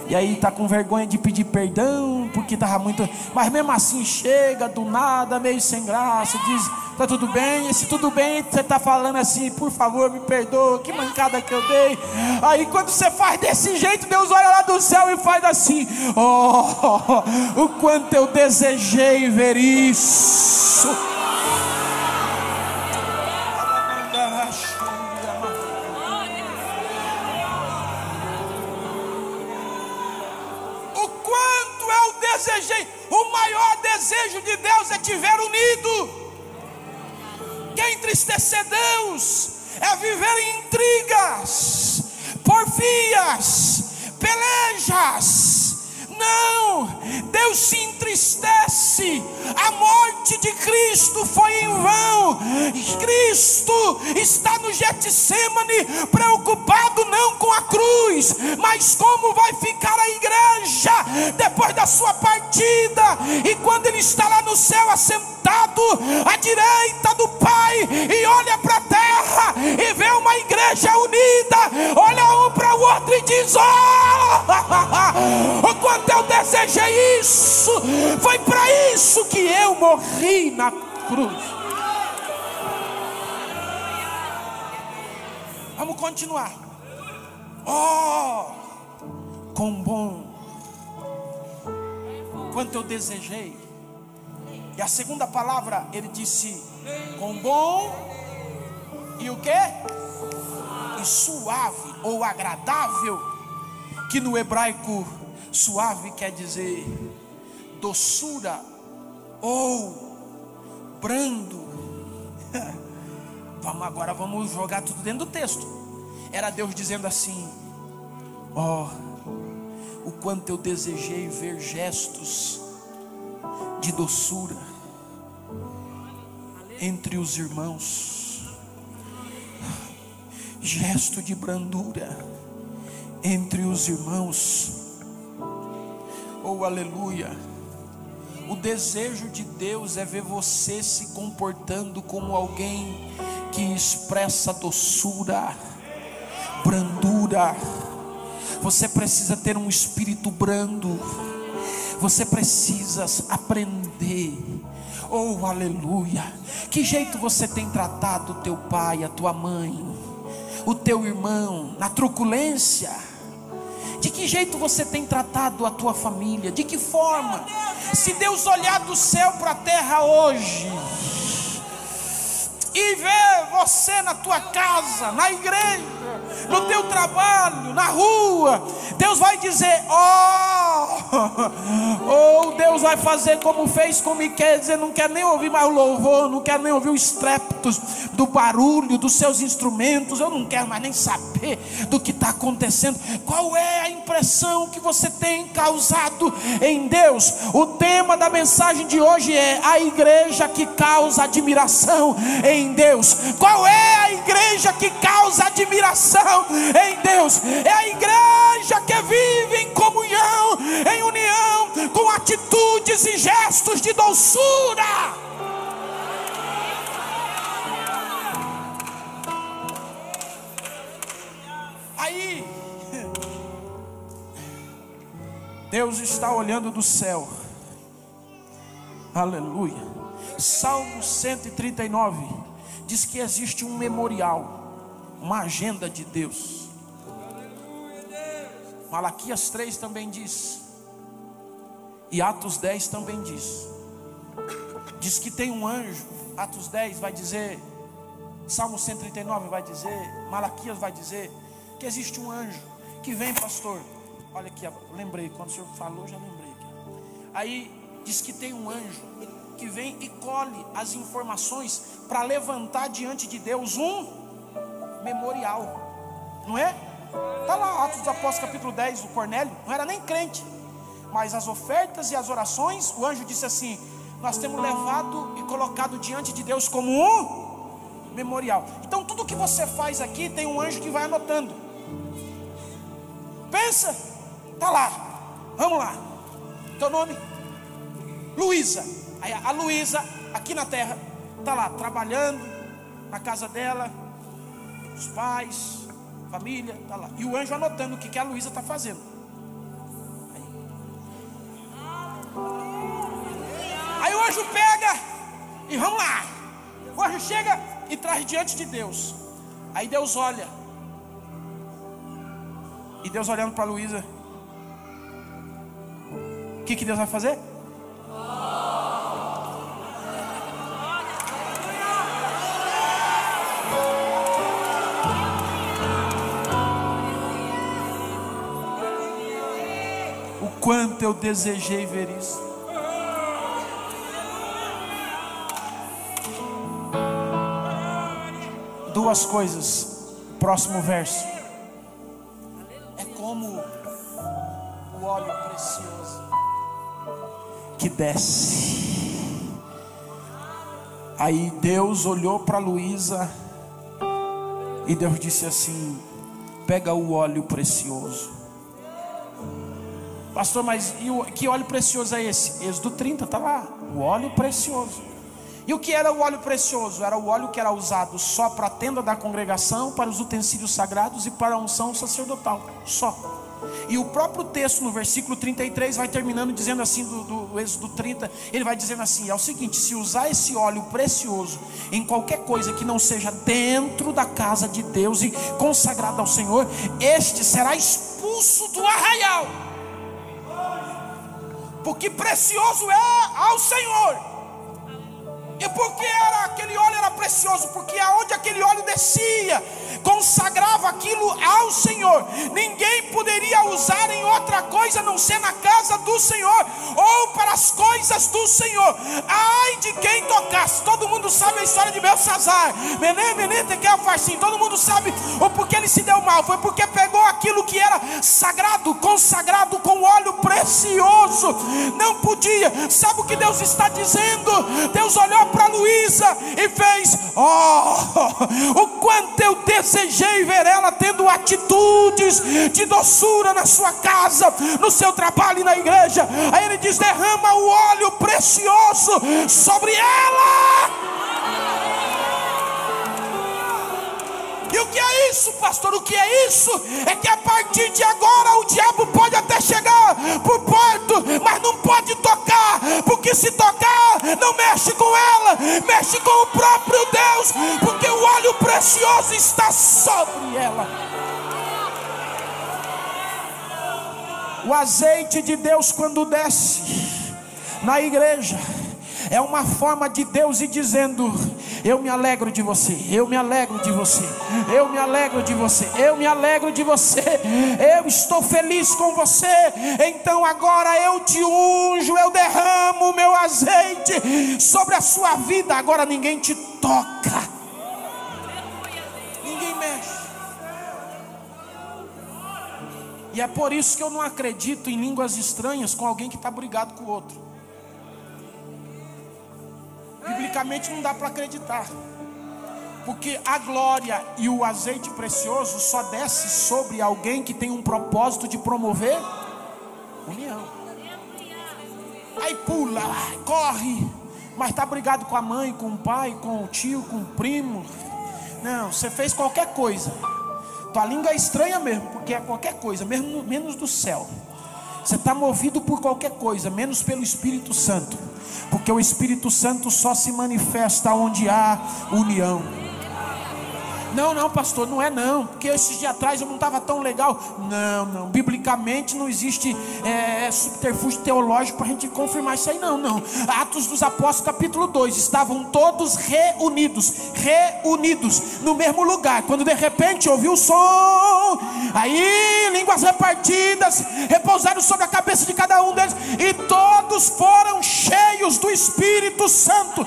E aí está com vergonha de pedir perdão, porque estava muito... Mas mesmo assim chega do nada, meio sem graça, diz, tá tudo bem? E se tudo bem, você está falando assim, por favor, me perdoa, que mancada que eu dei. Aí quando você faz desse jeito, Deus olha lá do céu e faz assim, oh, o quanto eu desejei ver isso. Desejei, o maior desejo de Deus é te ver unido. Quer entristecer Deus é viver em intrigas, porfias, pelejas. Não, Deus se entristece. A morte de Cristo foi em vão. Cristo está no Getsemane, preocupado não com a cruz, mas como vai ficar a igreja depois da sua partida. E quando ele está lá no céu assentado à direita do Pai, e olha para a terra e vê uma igreja unida, olha um para o outro e diz: oh, o quanto eu desejei isso. Foi para isso que eu morri na cruz. Vamos continuar. Oh, quão bom, quanto eu desejei. E a segunda palavra, ele disse: quão bom e o quê? E suave ou agradável, que no hebraico suave quer dizer doçura ou brando. Agora vamos jogar tudo dentro do texto. Era Deus dizendo assim: ó, o quanto eu desejei ver gestos de doçura entre os irmãos, gesto de brandura entre os irmãos. Oh, aleluia. O desejo de Deus é ver você se comportando como alguém que expressa doçura, brandura. Você precisa ter um espírito brando. Você precisa aprender. Oh, aleluia. Que jeito você tem tratado o teu pai, a tua mãe, o teu irmão, na truculência? De que jeito você tem tratado a tua família? De que forma? Se Deus olhar do céu para a terra hoje e ver você na tua casa, na igreja, no teu trabalho, na rua, Deus vai dizer: oh, Deus vai fazer como fez com Miqueias, dizer: não quero nem ouvir mais o louvor, não quero nem ouvir o estrépito do barulho dos seus instrumentos, eu não quero mais nem saber do que está acontecendo. Qual é a impressão que você tem causado em Deus? O tema da mensagem de hoje é a igreja que causa admiração em Deus. Qual é a igreja que causa admiração em Deus? É a igreja que vive em comunhão, em união, com atitudes e gestos de doçura. Aí Deus está olhando do céu. Aleluia. Salmo 139 diz que existe um memorial, uma agenda de Deus. Malaquias 3 também diz, e Atos 10 também diz. Diz que tem um anjo. Atos 10 vai dizer, Salmo 139 vai dizer, Malaquias vai dizer que existe um anjo que vem, pastor. Olha aqui, lembrei, quando o senhor falou, já lembrei aqui. Aí diz que tem um anjo que vem e colhe as informações para levantar diante de Deus um memorial, não é? Está lá, Atos dos Apóstolos capítulo 10, o Cornélio não era nem crente, mas as ofertas e as orações, o anjo disse assim: nós temos levado e colocado diante de Deus como um memorial. Então tudo que você faz aqui tem um anjo que vai anotando. Pensa, está lá, vamos lá, teu nome? Luísa. Aí a Luísa aqui na terra está lá trabalhando na casa dela, os pais, família, está lá. E o anjo anotando o que a Luísa está fazendo. anjo pega e vamos lá. O anjo chega e traz diante de Deus. Aí Deus olha. E Deus olhando para Luísa, o que Deus vai fazer? O quanto eu desejei ver isso. Duas coisas. Próximo verso. É como o óleo precioso que desce. Aí Deus olhou para Luísa e Deus disse assim: pega o óleo precioso. Pastor, mas que óleo precioso é esse? Êxodo 30, está lá. O óleo precioso. E o que era o óleo precioso? Era o óleo que era usado só para a tenda da congregação, para os utensílios sagrados e para a unção sacerdotal. Só. E o próprio texto no versículo 33 vai terminando dizendo assim, do Êxodo 30, ele vai dizendo assim: é o seguinte, se usar esse óleo precioso em qualquer coisa que não seja dentro da casa de Deus e consagrado ao Senhor, este será expulso do arraial. Porque precioso é ao Senhor. E por que aquele óleo era precioso? Porque aonde aquele óleo descia, consagrava aquilo ao Senhor. Ninguém poderia usar em outra coisa a não ser na casa do Senhor, ou para as coisas do Senhor. Ai de quem tocasse. Todo mundo sabe a história de Belsazar. Todo mundo sabe o porquê ele se deu mal. Foi porque pegou aquilo que era sagrado, consagrado com óleo precioso. Não podia. Sabe o que Deus está dizendo? Deus olhou para Luísa e fez: o quanto eu desejei ver ela tendo atitudes de doçura na sua casa, no seu trabalho e na igreja. Aí ele diz: derrama o óleo precioso sobre ela. E o que é isso, pastor? O que é isso? É que a partir de agora o diabo pode até chegar por perto, mas não pode tocar, porque se tocar, não mexe com ela, mexe com o próprio Deus, porque o óleo precioso está sobre ela. O azeite de Deus, quando desce na igreja, é uma forma de Deus ir dizendo: eu me alegro de você, eu me alegro de você, eu me alegro de você, eu me alegro de você, eu estou feliz com você. Então agora eu te unjo, eu derramo o meu azeite sobre a sua vida. Agora ninguém te toca, ninguém mexe. E é por isso que eu não acredito em línguas estranhas com alguém que está brigado com o outro. Biblicamente não dá para acreditar, porque a glória e o azeite precioso só desce sobre alguém que tem um propósito de promover união. Aí pula, corre, mas está brigado com a mãe, com o pai, com o tio, com o primo. Não, você fez qualquer coisa. Tua língua é estranha mesmo, porque é qualquer coisa, menos do céu. Você está movido por qualquer coisa, menos pelo Espírito Santo, porque o Espírito Santo só se manifesta onde há união. Não, pastor, não é não, porque esses dias atrás eu não estava tão legal. Não, biblicamente não existe subterfúgio teológico para a gente confirmar isso aí, não. Atos dos Apóstolos capítulo 2, estavam todos reunidos no mesmo lugar, quando de repente ouviu o som, aí línguas repartidas repousaram sobre a cabeça de cada um deles, e todos foram cheios do Espírito Santo.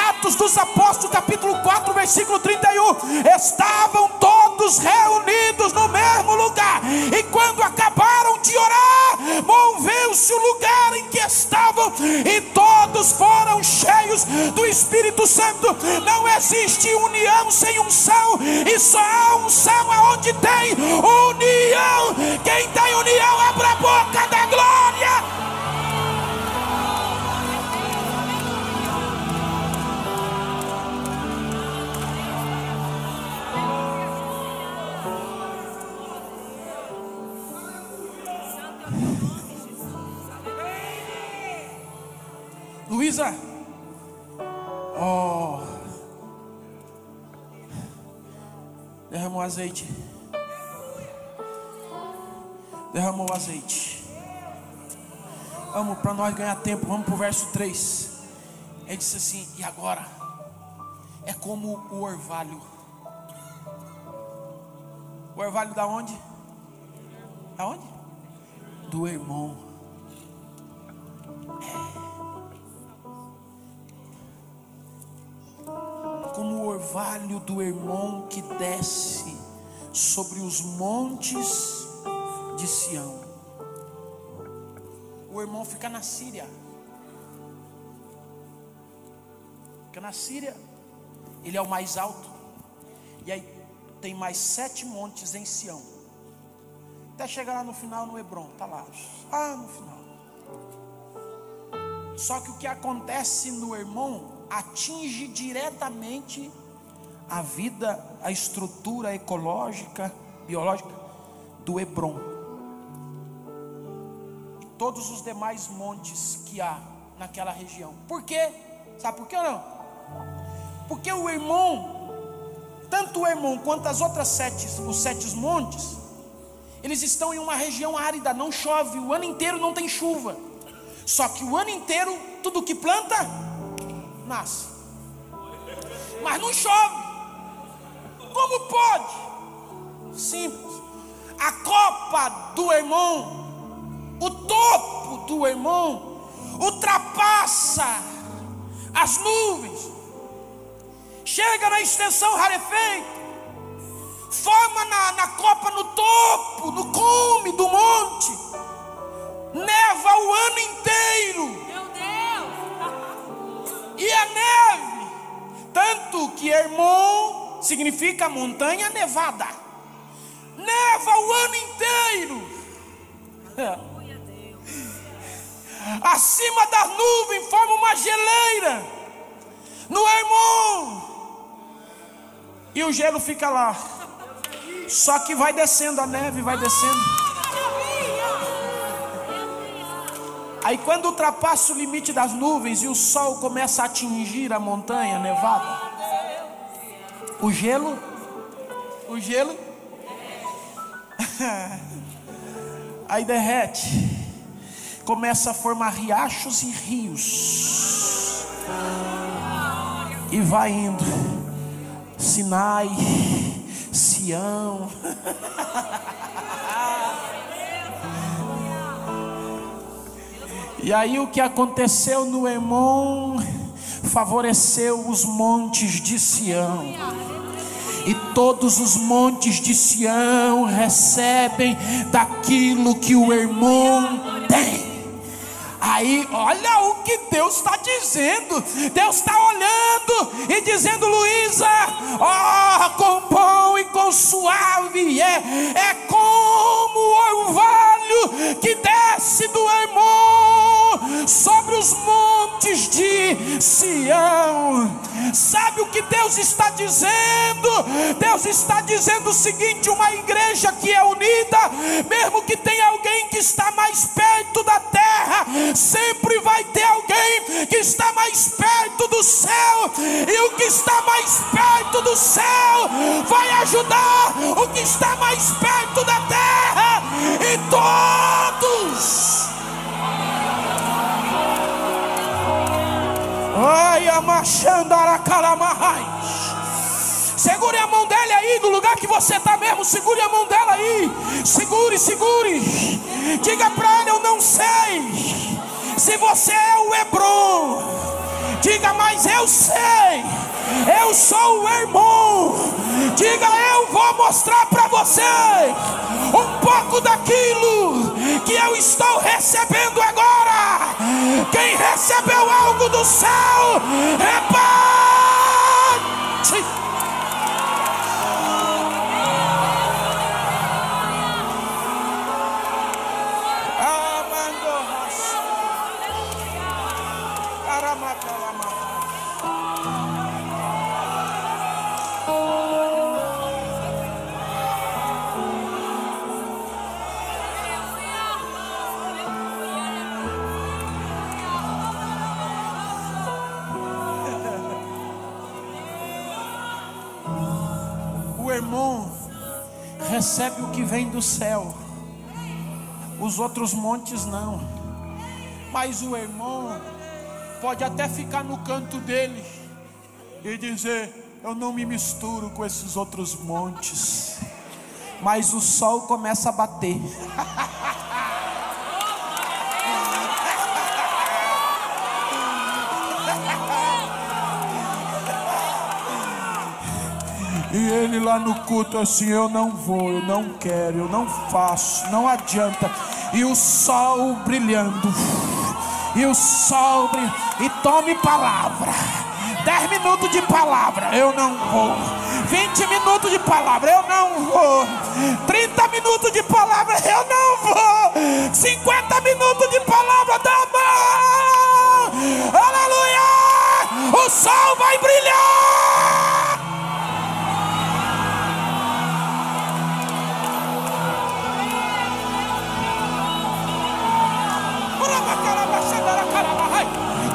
Atos dos Apóstolos capítulo 4 versículo 31, estavam todos reunidos no mesmo lugar, e quando acabaram de orar, moveu-se o lugar em que estavam, e todos foram cheios do Espírito Santo. Não existe união sem unção, e só há unção aonde tem união. Quem tem união, abra a boca da glória. Luísa, Oh. Derramou azeite. Derramou o azeite. Vamos, para nós ganhar tempo, vamos para o verso 3. Ele disse assim: e agora? É como o orvalho. O orvalho da onde? Aonde? Do irmão. Como o orvalho do irmão que desce sobre os montes de Sião. O irmão fica na Síria. Fica na Síria. Ele é o mais alto. E aí tem mais 7 montes em Sião. Até chegar lá no final no Hebron. Está lá. No final. Só que o que acontece no irmão atinge diretamente a vida, a estrutura ecológica, biológica do Hebron. E todos os demais montes que há naquela região. Por quê? Sabe por quê ou não? Porque o irmão, tanto o irmão quanto as outras os 7 montes, eles estão em uma região árida, não chove, o ano inteiro não tem chuva. Só que o ano inteiro, tudo que planta, nasce. Mas não chove. Como pode? Simples. A copa do irmão, o topo do irmão, ultrapassa as nuvens, chega na extensão rarefeita, forma na copa, no topo, no cume do monte, neva o ano inteiro. Meu Deus! E a neve, tanto que Hermon significa montanha nevada, neva o ano inteiro. Acima das nuvens forma uma geleira no Hermon, e o gelo fica lá. Só que vai descendo a neve, vai descendo. Aí quando ultrapassa o limite das nuvens e o sol começa a atingir a montanha nevada, o gelo aí derrete, começa a formar riachos e rios, e vai indo. Sinai, Sião. E aí o que aconteceu no Hermon favoreceu os montes de Sião. E todos os montes de Sião recebem daquilo que o Hermon tem. Aí olha o que Deus está dizendo. Deus está olhando e dizendo: Luísa, com bom e com suave é como o orvalho que desce do Hermon sobre os montes de Sião. Sabe o que Deus está dizendo? Deus está dizendo o seguinte: uma igreja que é unida, mesmo que tenha alguém que está mais perto da terra, sempre vai ter alguém que está mais perto do céu, e o que está mais perto do céu vai ajudar o que está mais perto da terra, e todos. Ai, amachandara calamai. Segure a mão dele aí, no lugar que você está mesmo. Segure a mão dela aí. Segure. Diga para ele: eu não sei se você é o Hebron. Diga: mas eu sei, eu sou o irmão. Diga: eu vou mostrar para você um pouco daquilo que eu estou recebendo agora. Quem recebeu algo do céu, reparte. irmão recebe o que vem do céu, os outros montes não. Mas o irmão pode até ficar no canto dele e dizer: eu não me misturo com esses outros montes. Mas o sol começa a bater. E ele lá no culto assim: eu não vou, eu não quero, eu não faço, não adianta. E o sol brilhando, e o sol brilhando, e tome palavra. 10 minutos de palavra, eu não vou. 20 minutos de palavra, eu não vou. 30 minutos de palavra, eu não vou. 50 minutos de palavra, tá bom. Aleluia! O sol vai brilhar.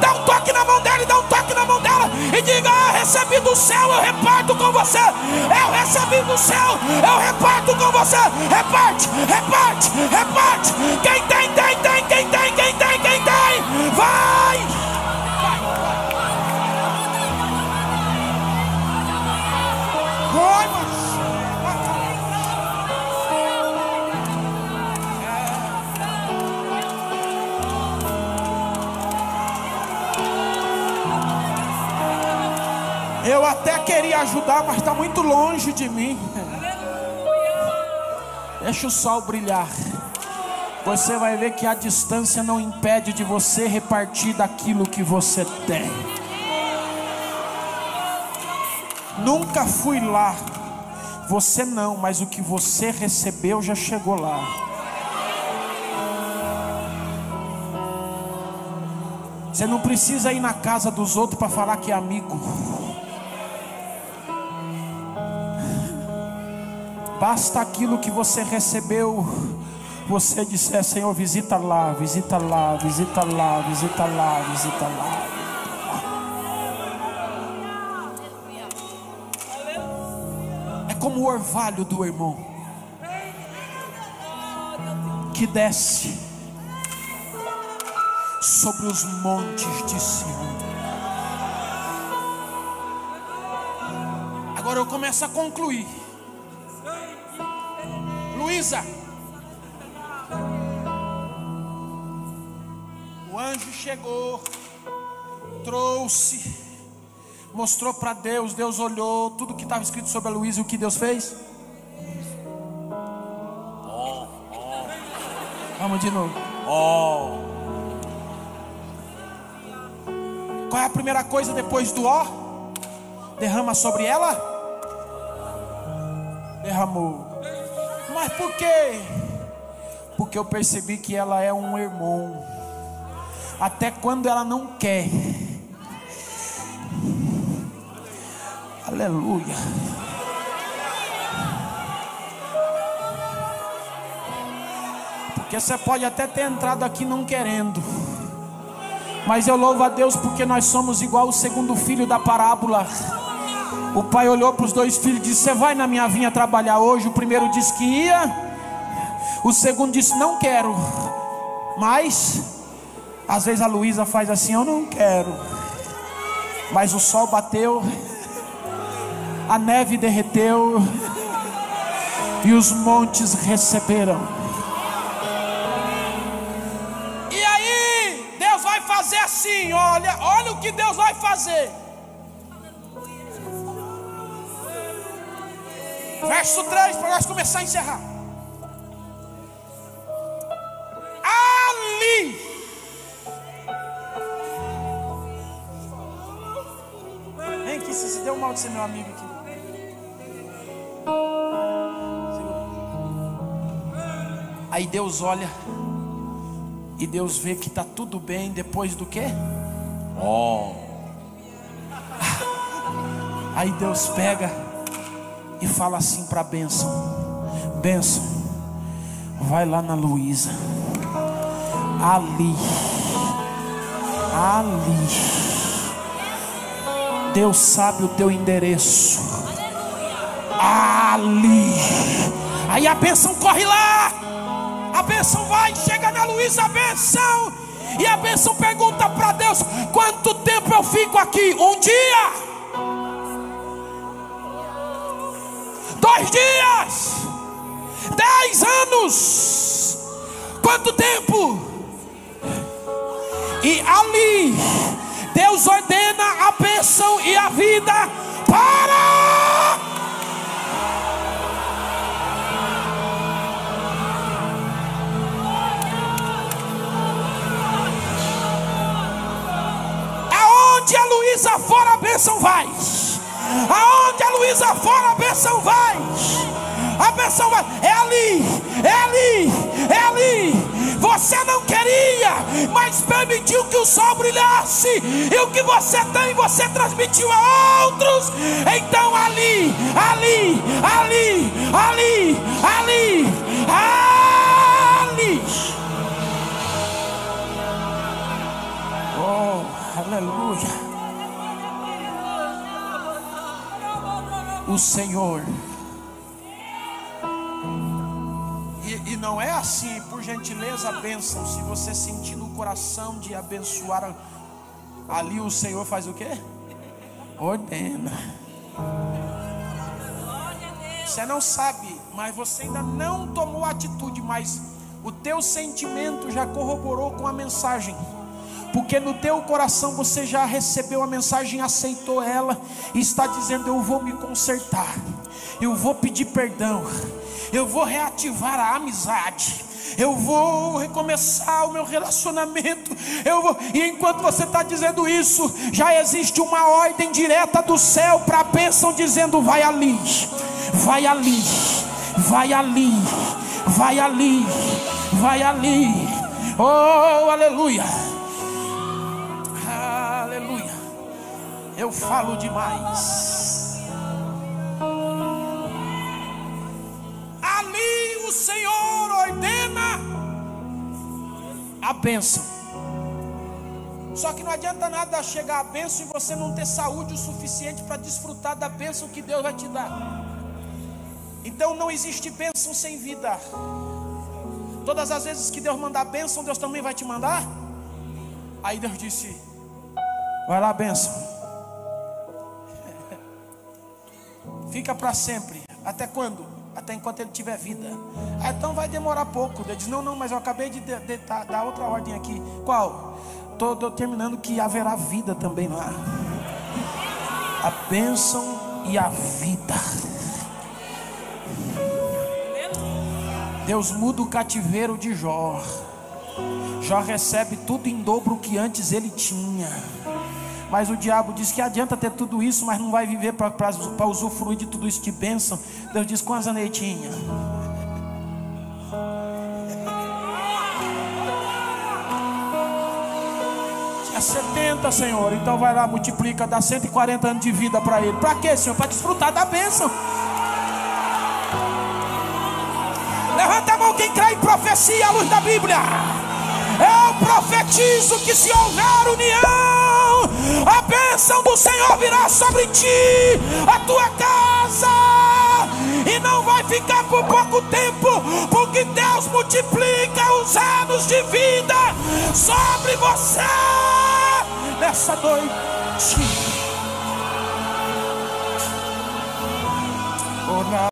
Dá um toque na mão dela, dá um toque na mão dela e diga: eu recebi do céu, eu reparto com você. Eu recebi do céu, eu reparto com você. Reparte, reparte, reparte. Quem tem, tem, tem, quem tem, quem tem, quem tem. Vai! Vai, mas... Eu até queria ajudar, mas está muito longe de mim. Deixa o sol brilhar. Você vai ver que a distância não impede de você repartir daquilo que você tem. Nunca fui lá. Você não, mas o que você recebeu já chegou lá. Você não precisa ir na casa dos outros para falar que é amigo. Basta aquilo que você recebeu, você disser: Senhor, visita lá, visita lá, visita lá, visita lá, visita lá. É como o orvalho do irmão que desce sobre os montes de Sião. Agora eu começo a concluir. Luísa, o anjo chegou, trouxe, mostrou para Deus. Deus olhou tudo que estava escrito sobre a Luísa. E o que Deus fez? Vamos de novo. Qual é a primeira coisa depois do ó? Derrama sobre ela? Derramou. Mas por quê? Porque eu percebi que ela é um irmão. Até quando ela não quer. Aleluia. Porque você pode até ter entrado aqui não querendo, mas eu louvo a Deus porque nós somos igual o segundo filho da parábola. O pai olhou para os dois filhos e disse: você vai na minha vinha trabalhar hoje? O primeiro disse que ia, o segundo disse: não quero. Mas às vezes a Luísa faz assim: eu não quero. Mas o sol bateu, a neve derreteu e os montes receberam. E aí Deus vai fazer assim, olha o que Deus vai fazer. Verso 3, para nós começar a encerrar. Ali vem aqui, se deu mal de ser meu amigo aqui. Aí Deus olha e Deus vê que está tudo bem depois do quê? Aí Deus pega e fala assim para a bênção: bênção, vai lá na Luísa. Ali. Deus sabe o teu endereço. ali. Aí a bênção corre lá. A bênção vai, chega na Luísa, a bênção. E a bênção pergunta para Deus: quanto tempo eu fico aqui? Um dia? 2 dias? 10 anos? Quanto tempo? E ali Deus ordena a bênção e a vida para. Aonde a Luísa for, a bênção vai. Aonde a Luísa for, a bênção vai. A bênção vai. É ali, é ali, é ali. Você não queria, mas permitiu que o sol brilhasse. E o que você tem, você transmitiu a outros. Então ali, ali, ali, ali, ali, ali. Oh, aleluia. O Senhor. E não é assim, por gentileza, a bênção. Se você sentir no coração de abençoar, ali o Senhor faz o quê? Ordena. Você não sabe, mas você ainda não tomou atitude, mas o teu sentimento já corroborou com a mensagem. Porque no teu coração você já recebeu a mensagem, aceitou ela e está dizendo: eu vou me consertar, eu vou pedir perdão, eu vou reativar a amizade, eu vou recomeçar o meu relacionamento, E enquanto você está dizendo isso, já existe uma ordem direta do céu para a bênção, dizendo: vai ali, vai ali, vai ali, vai ali, vai ali. Oh, aleluia. Aleluia. Eu falo demais. Ali o Senhor ordena a bênção. Só que não adianta nada chegar a bênção e você não ter saúde o suficiente para desfrutar da bênção que Deus vai te dar. Então não existe bênção sem vida. Todas as vezes que Deus mandar bênção, Deus também vai te mandar. Aí Deus disse: vai lá, bênção. Fica para sempre. Até quando? Até enquanto ele tiver vida. Então vai demorar pouco. Ele diz: não, mas eu acabei de dar outra ordem aqui. Qual? Estou terminando que haverá vida também lá. A bênção e a vida. Deus muda o cativeiro de Jó. Jó recebe tudo em dobro que antes ele tinha. Mas o diabo diz que adianta ter tudo isso, mas não vai viver para usufruir de tudo isso de bênção. Deus diz: quantas anetinhas? Tinha 70, Senhor. Então vai lá, multiplica, dá 140 anos de vida para ele. Para quê, Senhor? Para desfrutar da bênção. Levanta a mão quem crê em profecia à luz da Bíblia. Eu profetizo que se houver união, a bênção do Senhor virá sobre ti, a tua casa, e não vai ficar por pouco tempo, porque Deus multiplica os anos de vida sobre você nessa noite.